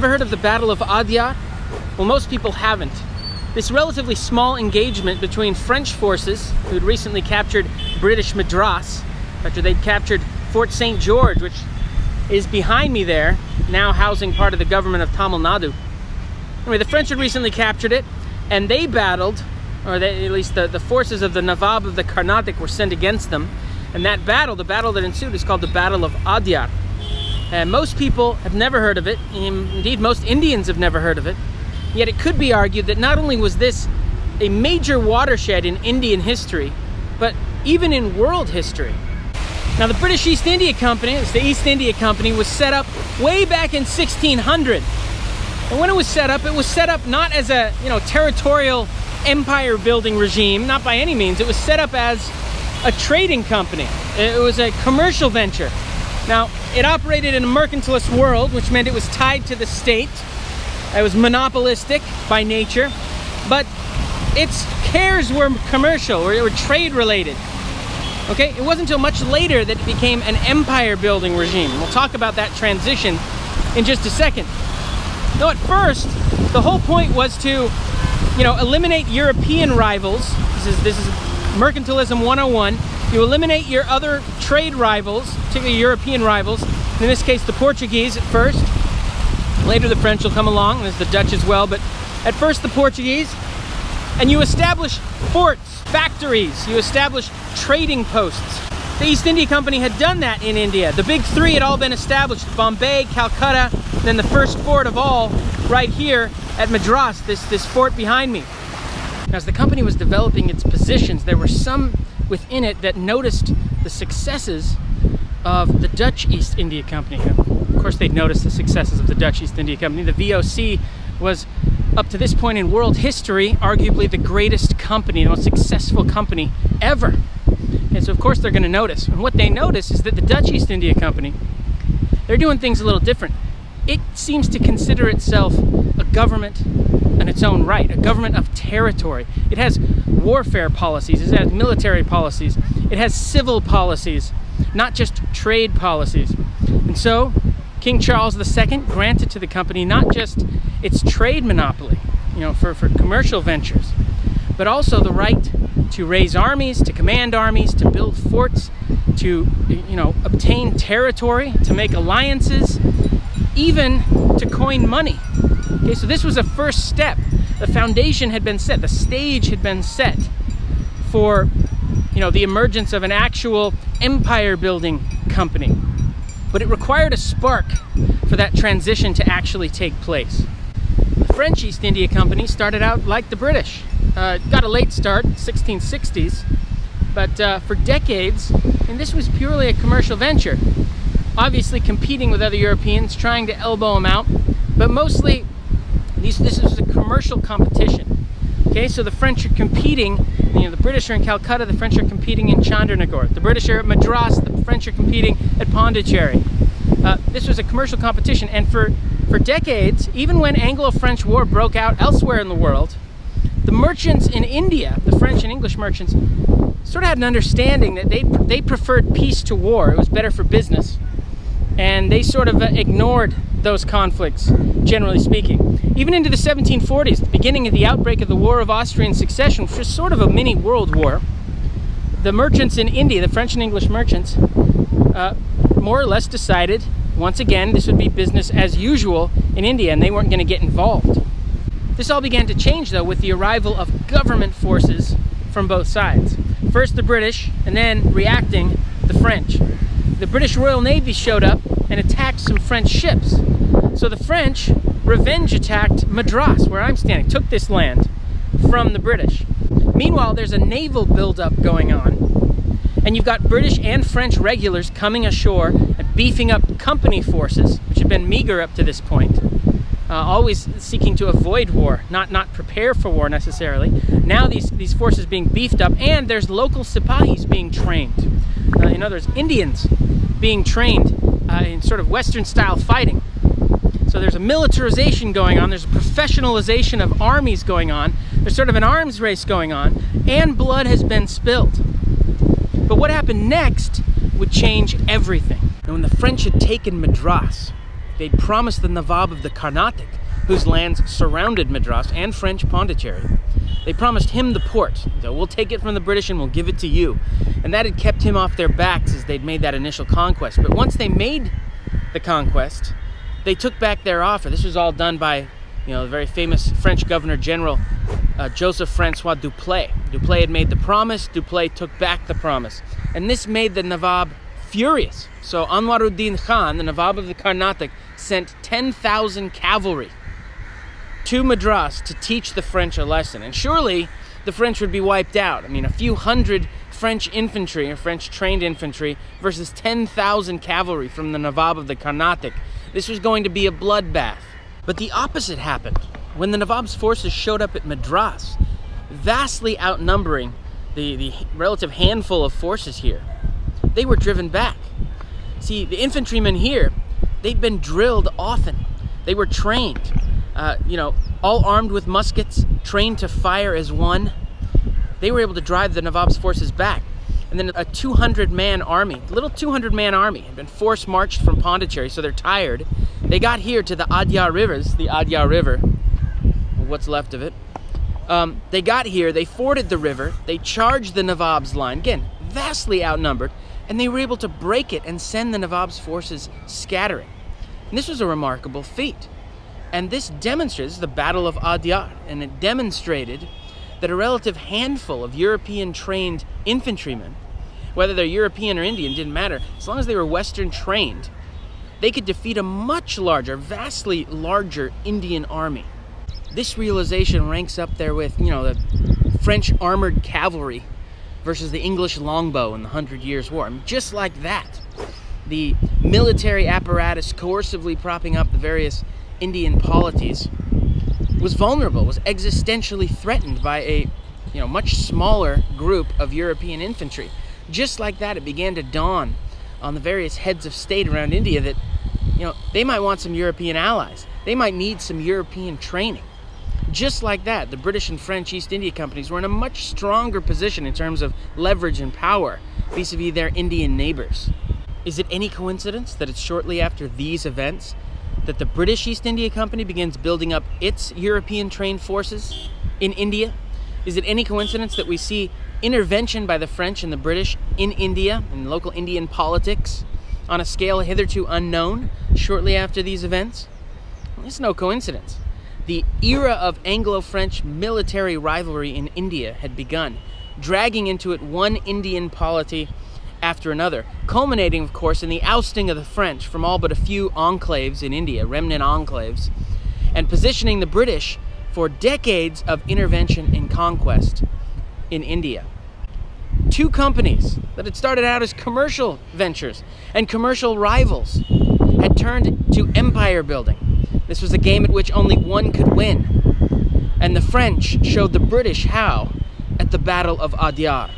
Ever heard of the Battle of Adyar? Well, most people haven't. This relatively small engagement between French forces, who had recently captured British Madras, after they'd captured Fort St. George, which is behind me there, now housing part of the government of Tamil Nadu. Anyway, the French had recently captured it, and they battled, or at least the forces of the nawab of the Carnatic were sent against them. And that battle, the battle that ensued, is called the Battle of Adyar. And most people have never heard of it. Indeed, most Indians have never heard of it. Yet it could be argued that not only was this a major watershed in Indian history, but even in world history. Now, the British East India Company, it's the East India Company, was set up way back in 1600. And when it was set up not as a, territorial empire building regime, not by any means. It was set up as a trading company. It was a commercial venture. Now, it operated in a mercantilist world, which meant it was tied to the state. It was monopolistic by nature, but its cares were commercial, or they were trade related. Okay, it wasn't until much later that it became an empire building regime. We'll talk about that transition in just a second. Though at first, the whole point was to, eliminate European rivals. This is Mercantilism 101. You eliminate your other trade rivals, particularly European rivals. In this case, the Portuguese at first. Later, the French will come along. There's the Dutch as well. But at first, the Portuguese. And you establish forts, factories. You establish trading posts. The East India Company had done that in India. The big three had all been established. Bombay, Calcutta, then the first fort of all right here at Madras, this fort behind me. As the company was developing its positions, there were some within it that noticed the successes of the Dutch East India Company. Of course, they'd noticed the successes of the Dutch East India Company. The VOC was, up to this point in world history, arguably the greatest company, the most successful company ever. And so, of course, they're going to notice. And what they notice is that the Dutch East India Company, they're doing things a little different. It seems to consider itself a government in its own right, a government of territory. It has warfare policies, it has military policies, it has civil policies, not just trade policies. And so, King Charles II granted to the company not just its trade monopoly, for commercial ventures, but also the right to raise armies, to command armies, to build forts, to, obtain territory, to make alliances, even to coin money. Okay, so this was a first step. The foundation had been set, the stage had been set for, the emergence of an actual empire building company. But it required a spark for that transition to actually take place. The French East India Company started out like the British. Got a late start, 1660s, but for decades, and this was purely a commercial venture. Obviously competing with other Europeans, trying to elbow them out, but mostly this is a commercial competition. Okay, so the French are competing, the British are in Calcutta, the French are competing in Chandernagore. The British are at Madras, the French are competing at Pondicherry. This was a commercial competition, and for decades, even when Anglo-French War broke out elsewhere in the world, the merchants in India, the French and English merchants, sort of had an understanding that they preferred peace to war. It was better for business. And they sort of ignored those conflicts, generally speaking. Even into the 1740s, the beginning of the outbreak of the War of Austrian Succession, which was sort of a mini world war, the merchants in India, the French and English merchants, more or less decided, once again, this would be business as usual in India, and they weren't going to get involved. This all began to change, though, with the arrival of government forces from both sides. First the British, and then, reacting, the French. The British Royal Navy showed up and attacked some French ships. So the French revenge attacked Madras, where I'm standing, took this land from the British. Meanwhile, there's a naval buildup going on, and you've got British and French regulars coming ashore and beefing up company forces, which have been meager up to this point, always seeking to avoid war, not prepare for war necessarily. Now these forces being beefed up, and there's local sipahis being trained. In other words, Indians being trained in sort of Western-style fighting. So there's a militarization going on, there's a professionalization of armies going on, there's sort of an arms race going on, and blood has been spilled. But what happened next would change everything. And when the French had taken Madras, they'd promised the Nawab of the Carnatic, whose lands surrounded Madras and French Pondicherry. They promised him the port. So we'll take it from the British and we'll give it to you. And that had kept him off their backs as they'd made that initial conquest. But once they made the conquest, they took back their offer. This was all done by, the very famous French Governor General Joseph Francois Dupleix. Dupleix had made the promise. Dupleix took back the promise. And this made the Nawab furious. So Anwaruddin Khan, the Nawab of the Carnatic, sent 10,000 cavalry to Madras to teach the French a lesson. And surely the French would be wiped out. I mean, a few hundred French infantry, or French trained infantry, versus 10,000 cavalry from the Nawab of the Carnatic. This was going to be a bloodbath. But the opposite happened. When the Nawab's forces showed up at Madras, vastly outnumbering the relative handful of forces here, they were driven back. See, the infantrymen here, they'd been drilled often. They were trained, all armed with muskets, trained to fire as one. They were able to drive the Nawab's forces back. And then a 200-man army, little 200-man army, had been force-marched from Pondicherry, so they're tired. They got here to the Adyar rivers, the Adyar River, what's left of it. They got here, they forded the river, they charged the Nawab's line, again, vastly outnumbered, and they were able to break it and send the Nawab's forces scattering. And this was a remarkable feat. And this demonstrates the Battle of Adyar, and it demonstrated that a relative handful of European-trained infantrymen, whether they're European or Indian, didn't matter, as long as they were Western-trained, they could defeat a much larger, vastly larger Indian army. This realization ranks up there with, the French armored cavalry versus the English longbow in the 100 Years' War. I mean, just like that, the military apparatus coercively propping up the various Indian polities was vulnerable, was existentially threatened by a much smaller group of European infantry. Just like that, it began to dawn on the various heads of state around India that they might want some European allies. They might need some European training. Just like that, the British and French East India Companies were in a much stronger position in terms of leverage and power vis-a-vis their Indian neighbors. Is it any coincidence that it's shortly after these events that the British East India Company begins building up its European-trained forces in India? Is it any coincidence that we see intervention by the French and the British in India, in local Indian politics, on a scale hitherto unknown shortly after these events? Well, it's no coincidence. The era of Anglo-French military rivalry in India had begun, dragging into it one Indian polity after another, culminating, of course, in the ousting of the French from all but a few enclaves in India, remnant enclaves, and positioning the British for decades of intervention and conquest in India. Two companies that had started out as commercial ventures and commercial rivals had turned to empire building. This was a game at which only one could win, and the French showed the British how at the Battle of Adyar.